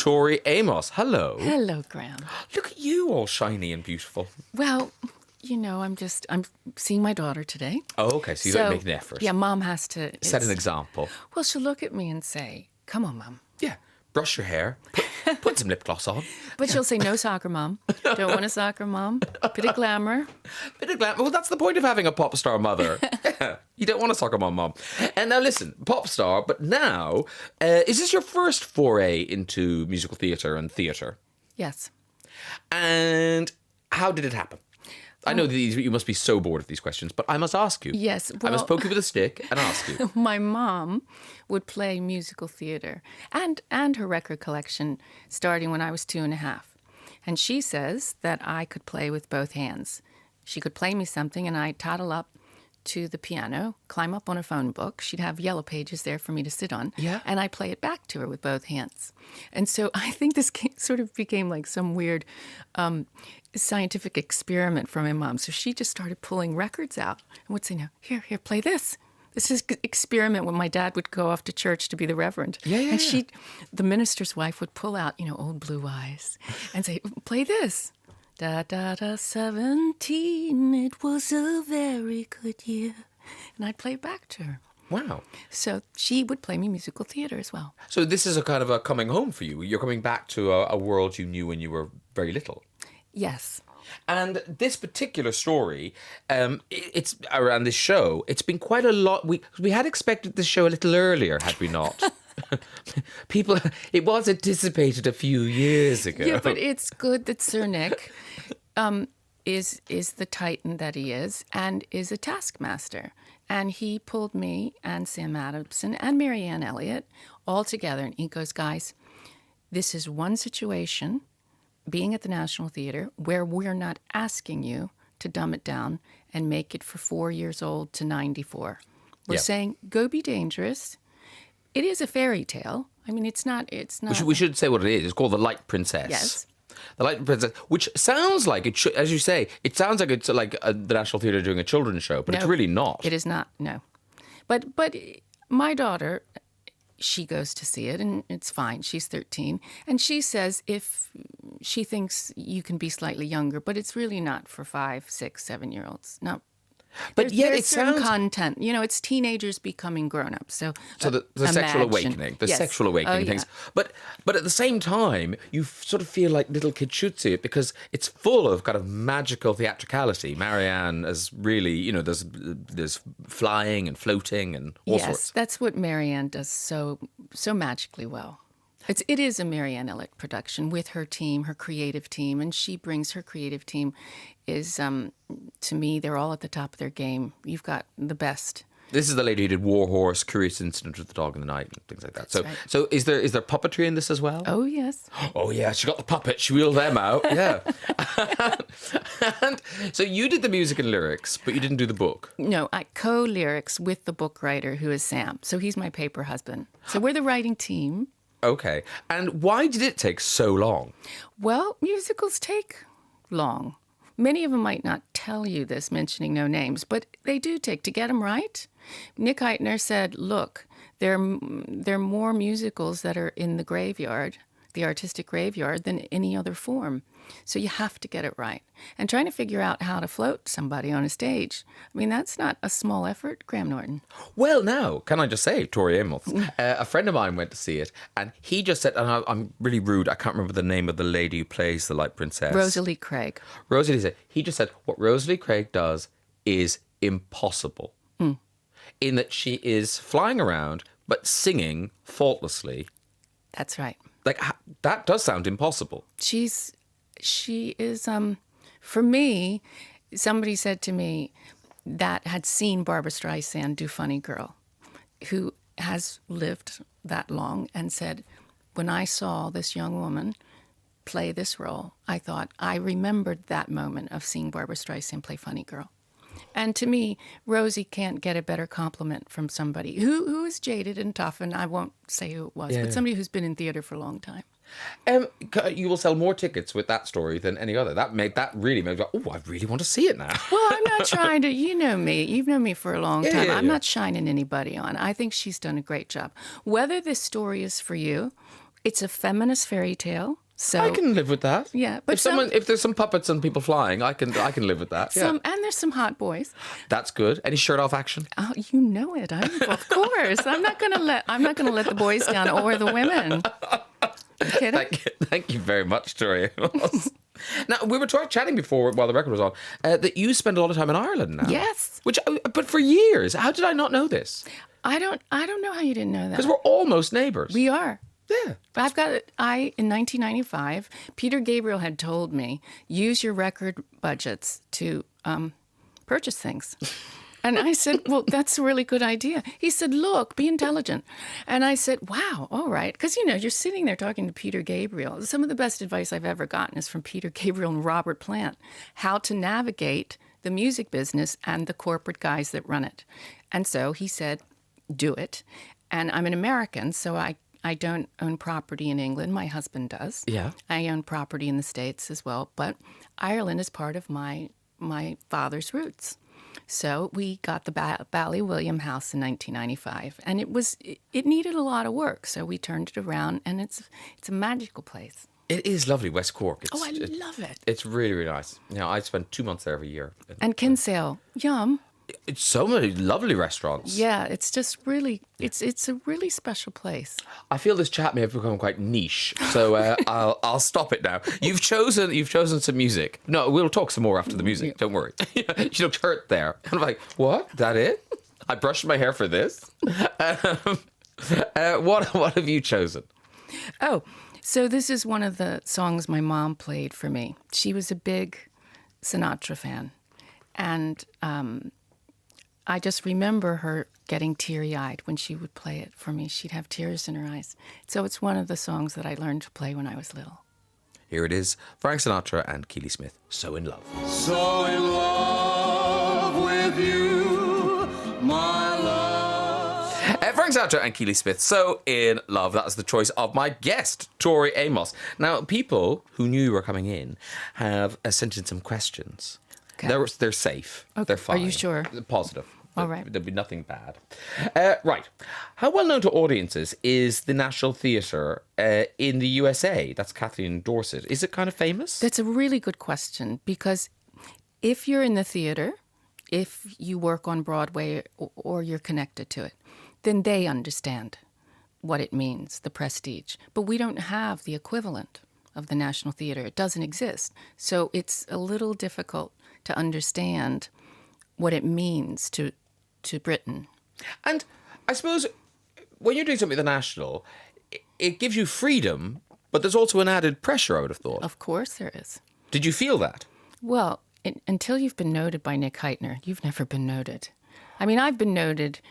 Tori Amos. Hello. Hello, Graham. Look at you, all shiny and beautiful. Well, I'm seeing my daughter today. Oh, okay, so you don't make an effort. Yeah, Mom has to... Set an example. Well, she'll look at me and say, come on, Mom. Yeah, brush your hair, put some lip gloss on. But she'll say, no soccer, Mom. Don't want a soccer, Mom. Bit of glamour. Bit of glamour. Well, that's the point of having a pop star mother. Yeah, you don't want a soccer mom. And now listen, pop star, but now, is this your first foray into musical theatre and theatre? Yes. And how did it happen? I know that you must be so bored of these questions, but I must ask you. Yes. I must poke you with a stick and ask you. My mom would play musical theatre and her record collection starting when I was 2.5. And she says that I could play with both hands. She could play me something and I'd toddle up to the piano, climb up on a phone book. She'd have yellow pages there for me to sit on. Yeah. And I'd play it back to her with both hands. And so I think this sort of became like some weird scientific experiment from my mom. So she just started pulling records out and would say, no, here, play this. This is an experiment when my dad would go off to church to be the reverend. Yeah. And the minister's wife would pull out, Old Blue Eyes and say, play this. Da da da 17, it was a very good year. And I'd play back to her. Wow. So she would play me musical theatre as well. So this is a kind of a coming home for you. You're coming back to a world you knew when you were very little. Yes. And this particular story, it's around this show. It's been quite a lot. We had expected this show a little earlier, had we not? It was anticipated a few years ago. Yeah, but it's good that Sir Nick is the titan that he is and is a taskmaster. And he pulled me and Sam Adamson and Marianne Elliott all together. And he goes, guys, this is one situation, being at the National Theatre, where we're not asking you to dumb it down and make it for 4 years old to 94. We're saying, go be dangerous. It is a fairy tale. I mean, it's not. We should say what it is. It's called The Light Princess. Yes. The Light Princess, which sounds like it should, as you say, it sounds like it's like the National Theatre doing a children's show, but it's really not. It is not, no. But my daughter, she goes to see it, and it's fine. She's 13. And she says if she thinks you can be slightly younger, but it's really not for 5, 6, 7-year-olds. No. But yet there's it certain sounds... content. It's teenagers becoming grown-ups. So the sexual awakening, yes. sexual awakening things. But at the same time, you sort of feel like little kids should see it because it's full of kind of magical theatricality. Marianne is really, there's flying and floating and all sorts. Yes, that's what Marianne does so magically well. It is a Marianne Elliott production with her team, her creative team, and she brings her creative team is, to me, they're all at the top of their game. You've got the best. This is the lady who did War Horse, Curious Incident with the Dog in the Night, and things like that. That's right. So is there puppetry in this as well? Oh, yes. Oh, yeah, she got the puppet. She wheeled them out. Yeah. And so you did the music and lyrics, but you didn't do the book. No, I co-lyrics with the book writer, who is Sam. So he's my paper husband. So we're the writing team. Okay. And why did it take so long? Well, musicals take long. Many of them might not tell you this, mentioning no names, but they do take to get them right. Nick Heitner said, look, there are more musicals that are in the graveyard, the artistic graveyard, than any other form. So you have to get it right. And trying to figure out how to float somebody on a stage, I mean, that's not a small effort, Graham Norton. Well, now, can I just say, Tori Amos, a friend of mine went to see it, and he just said, and I'm really rude, I can't remember the name of the lady who plays the Light Princess. Rosalie Craig. Rosalie said, he just said, what Rosalie Craig does is impossible. In that she is flying around, but singing faultlessly. That's right. Like, that does sound impossible. She is, for me, somebody said to me that had seen Barbra Streisand do Funny Girl, who has lived that long, and said, when I saw this young woman play this role, I thought, I remembered that moment of seeing Barbra Streisand play Funny Girl. And to me, Rosie can't get a better compliment from somebody who is jaded and tough, and I won't say who it was, but somebody who's been in theatre for a long time. You will sell more tickets with that story than any other. That really made me go, oh, I really want to see it now. Well, I'm not trying to, you know me. You've known me for a long time. I'm yeah. not shining anybody on. I think she's done a great job. Whether this story is for you, It's a feminist fairy tale. So I can live with that. Yeah, but if there's some puppets and people flying, I can live with that. Yeah. and there's some hot boys. That's good. Any shirt off action? Oh, you know it. Of course. I'm not gonna let the boys down or the women. You kidding? Thank you very much, Tori. Now, we were chatting before while the record was on that you spend a lot of time in Ireland now. Yes. But for years. How did I not know this? I don't know how you didn't know that. Because we're almost neighbours. We are. Yeah. In 1995, Peter Gabriel had told me, use your record budgets to purchase things. And I said, well, that's a really good idea. He said, look, be intelligent. And I said, wow, all right. Because, you're sitting there talking to Peter Gabriel. Some of the best advice I've ever gotten is from Peter Gabriel and Robert Plant, how to navigate the music business and the corporate guys that run it. And so he said, do it. And I'm an American, so I don't own property in England. My husband does. Yeah. I own property in the States as well. But Ireland is part of my father's roots. So we got the Ballywilliam house in 1995. And it needed a lot of work. So we turned it around, and it's a magical place. It is lovely, West Cork. I love it. It's really, really nice. I spend 2 months there every year. And Kinsale, yum. It's so many lovely restaurants. Yeah, it's just really, it's a really special place. I feel this chat may have become quite niche, so I'll stop it now. You've chosen some music. No, we'll talk some more after the music. Don't worry. You looked hurt there. I'm like, what? That it? I brushed my hair for this. What have you chosen? Oh, so this is one of the songs my mom played for me. She was a big Sinatra fan, and I just remember her getting teary-eyed when she would play it for me. She'd have tears in her eyes. So it's one of the songs that I learned to play when I was little. Here it is, Frank Sinatra and Keely Smith, So in Love. So in love with you, my love. Frank Sinatra and Keely Smith, So in Love. That was the choice of my guest, Tori Amos. Now, people who knew you were coming in have sent in some questions. Okay. They're safe. Okay. They're fine. Are you sure? Positive. All right. There'll be nothing bad. Right. How well known to audiences is the National Theatre in the USA? That's Kathleen Dorset. Is it kind of famous? That's a really good question, because if you're in the theater, if you work on Broadway or you're connected to it, then they understand what it means, the prestige. But we don't have the equivalent of the National Theatre. It doesn't exist. So it's a little difficult to understand what it means to Britain. And I suppose when you're doing something at the National, it gives you freedom, but there's also an added pressure, I would have thought. Of course there is. Did you feel that? Well, until you've been noted by Nick Heitner, you've never been noted. I mean, I've been noted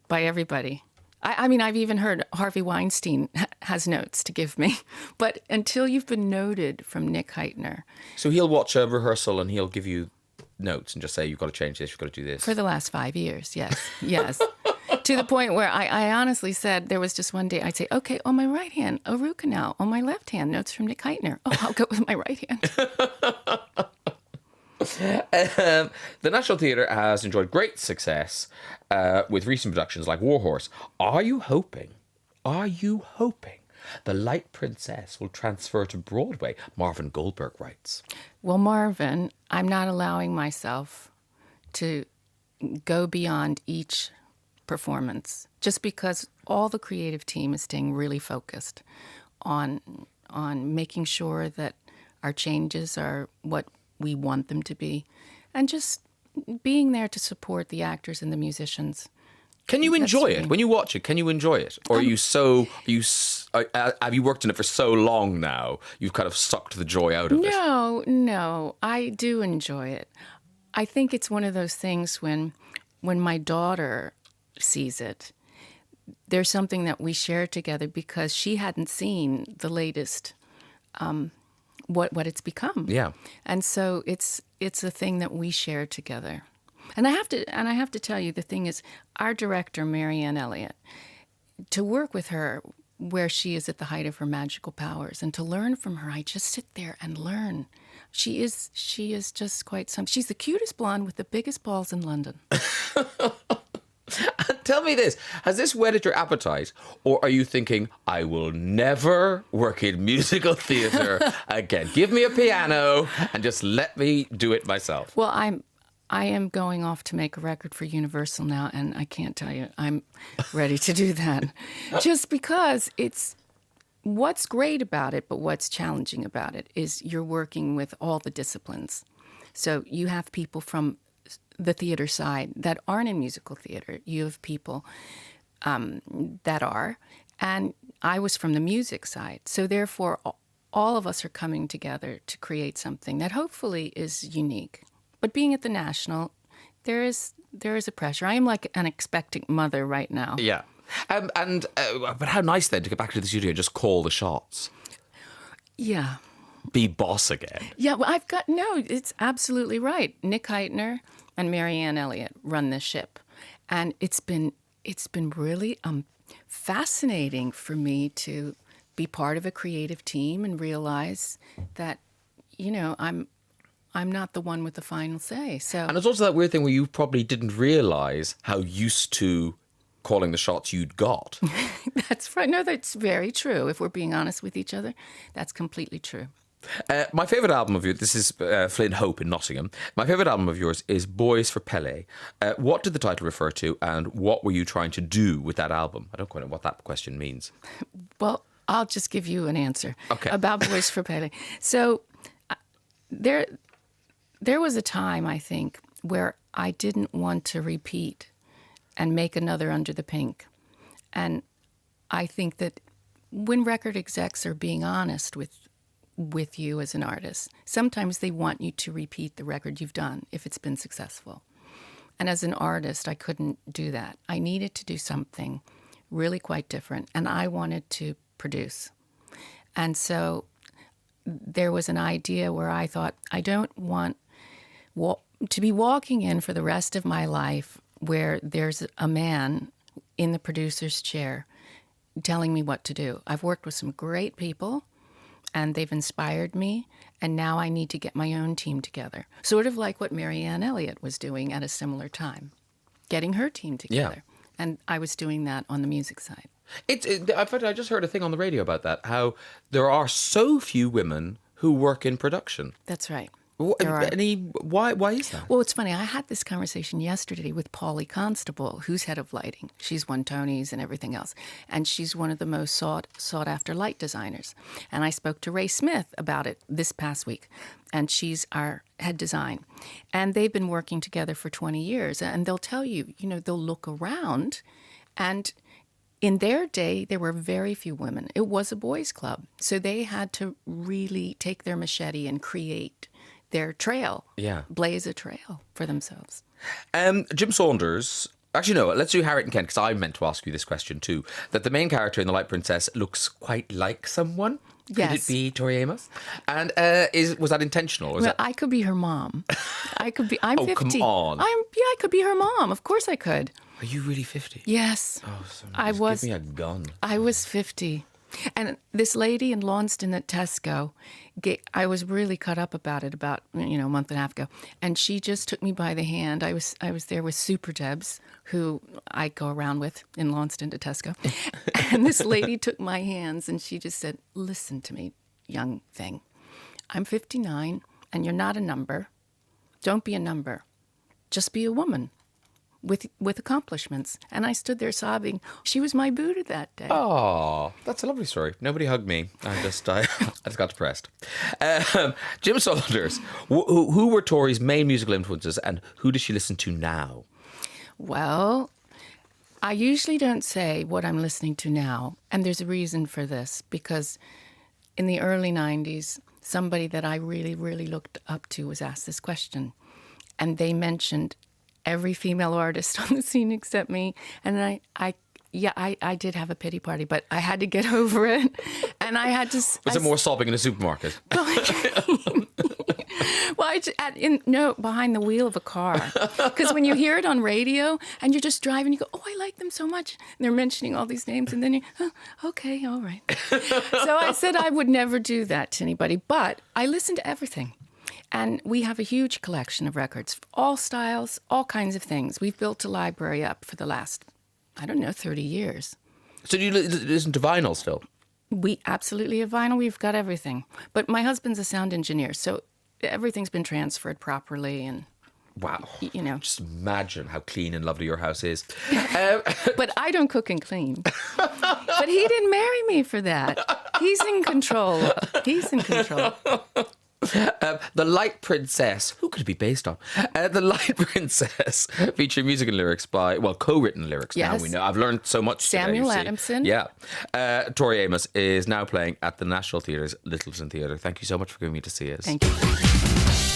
by everybody. I mean, I've even heard Harvey Weinstein has notes to give me. But until you've been noted from Nick Heitner. So he'll watch a rehearsal and he'll give you notes and just say, you've got to change this, you've got to do this. For the last 5 years, yes. Yes. To the point where I honestly said, there was just one day I'd say, okay, on my right hand, a root canal. On my left hand, notes from Nick Heitner. Oh, I'll go with my right hand. The National Theatre has enjoyed great success with recent productions like Warhorse. Are you hoping The Light Princess will transfer to Broadway? Marvin Goldberg writes. Well, Marvin, I'm not allowing myself to go beyond each performance, just because all the creative team is staying really focused on making sure that our changes are what we want them to be, and just being there to support the actors and the musicians. Can you enjoy it when you watch it? Can you enjoy it, or have you worked in it for so long now you've kind of sucked the joy out of it? No, I do enjoy it. I think it's one of those things when my daughter sees it, there's something that we share together, because she hadn't seen the latest what it's become. Yeah. And so it's a thing that we share together. And I have to tell you, the thing is, our director, Marianne Elliott, to work with her where she is at the height of her magical powers and to learn from her, I just sit there and learn. She is just quite something. She's the cutest blonde with the biggest balls in London. Tell me this, has this whetted your appetite, or are you thinking, I will never work in musical theatre again? Give me a piano and just let me do it myself. Well, I am going off to make a record for Universal now, and I can't tell you, I'm ready to do that. Just because it's what's great about it, but what's challenging about it is you're working with all the disciplines. So you have people from the theater side that aren't in musical theater. You have people that are, and I was from the music side. So therefore, all of us are coming together to create something that hopefully is unique. But being at the National, there is a pressure. I am like an expectant mother right now. Yeah. But how nice then to get back to the studio and just call the shots. Yeah. Be boss again. Yeah, well, it's absolutely right. Nick Heitner and Marianne Elliott run this ship. And it's been really fascinating for me to be part of a creative team and realize that, I'm not the one with the final say. So, and it's also that weird thing where you probably didn't realise how used to calling the shots you'd got. That's right. No, that's very true. If we're being honest with each other, that's completely true. My favourite album of yours, this is Flynn Hope in Nottingham. My favourite album of yours is Boys for Pele. What did the title refer to, and what were you trying to do with that album? I don't quite know what that question means. Well, I'll just give you an answer about Boys for Pele. So there was a time, I think, where I didn't want to repeat and make another Under the Pink. And I think that when record execs are being honest with you as an artist, sometimes they want you to repeat the record you've done if it's been successful. And as an artist, I couldn't do that. I needed to do something really quite different, and I wanted to produce. And so there was an idea where I thought, I don't want to be walking in for the rest of my life where there's a man in the producer's chair telling me what to do. I've worked with some great people, and they've inspired me, and now I need to get my own team together. Sort of like what Marianne Elliott was doing at a similar time, getting her team together. Yeah. And I was doing that on the music side. I just heard a thing on the radio about that, how there are so few women who work in production. That's right. Why is that? Well, it's funny. I had this conversation yesterday with Polly Constable, who's head of lighting. She's won Tonys and everything else. And she's one of the most sought after light designers. And I spoke to Ray Smith about it this past week. And she's our head design. And they've been working together for 20 years. And they'll tell you, they'll look around. And in their day, there were very few women. It was a boys' club. So they had to really take their machete and create their trail, blaze a trail for themselves. Jim Saunders, actually no, let's do Harriet and Kent, because I meant to ask you this question too, that the main character in The Light Princess looks quite like someone. Yes. Could it be Tori Amos? And was that intentional? I could be her mom. I'm 50. Come on. I could be her mom. Of course I could. Are you really 50? Yes. Oh, I was. Give me a gun. I was 50. And this lady in Launceston at Tesco, I was really cut up about it about a month and a half ago, and she just took me by the hand. I was there with Super Debs, who I go around with in Launceston to Tesco, and this lady took my hands and she just said, "Listen to me, young thing. I'm 59, and you're not a number. Don't be a number. Just be a woman with accomplishments." And I stood there sobbing. She was my Buddha that day. Oh, that's a lovely story. Nobody hugged me. I just got depressed. Jim Saunders, who were Tori's main musical influences, and who does she listen to now? Well, I usually don't say what I'm listening to now, and there's a reason for this, because in the early 90s, somebody that I really, really looked up to was asked this question, and they mentioned every female artist on the scene except me. And I did have a pity party, but I had to get over it. And I had to... Was it more sobbing in a supermarket? Well, behind the wheel of a car. Because when you hear it on radio and you're just driving, you go, "Oh, I like them so much." And they're mentioning all these names. And then you, okay, all right. So I said I would never do that to anybody. But I listen to everything. And we have a huge collection of records, all styles, all kinds of things. We've built a library up for the last, 30 years. So do you listen to vinyl still? We absolutely have vinyl. We've got everything. But my husband's a sound engineer, so everything's been transferred properly and... Wow. Just imagine how clean and lovely your house is. But I don't cook and clean. But he didn't marry me for that. He's in control. The Light Princess. Who could it be based on? The Light Princess, featuring music and lyrics by, co-written lyrics. Yes. Now we know. I've learned so much Samuel today, Adamson. Yeah. Tori Amos is now playing at the National Theatre's Littleton Theatre. Thank you so much for giving me to see us. Thank you.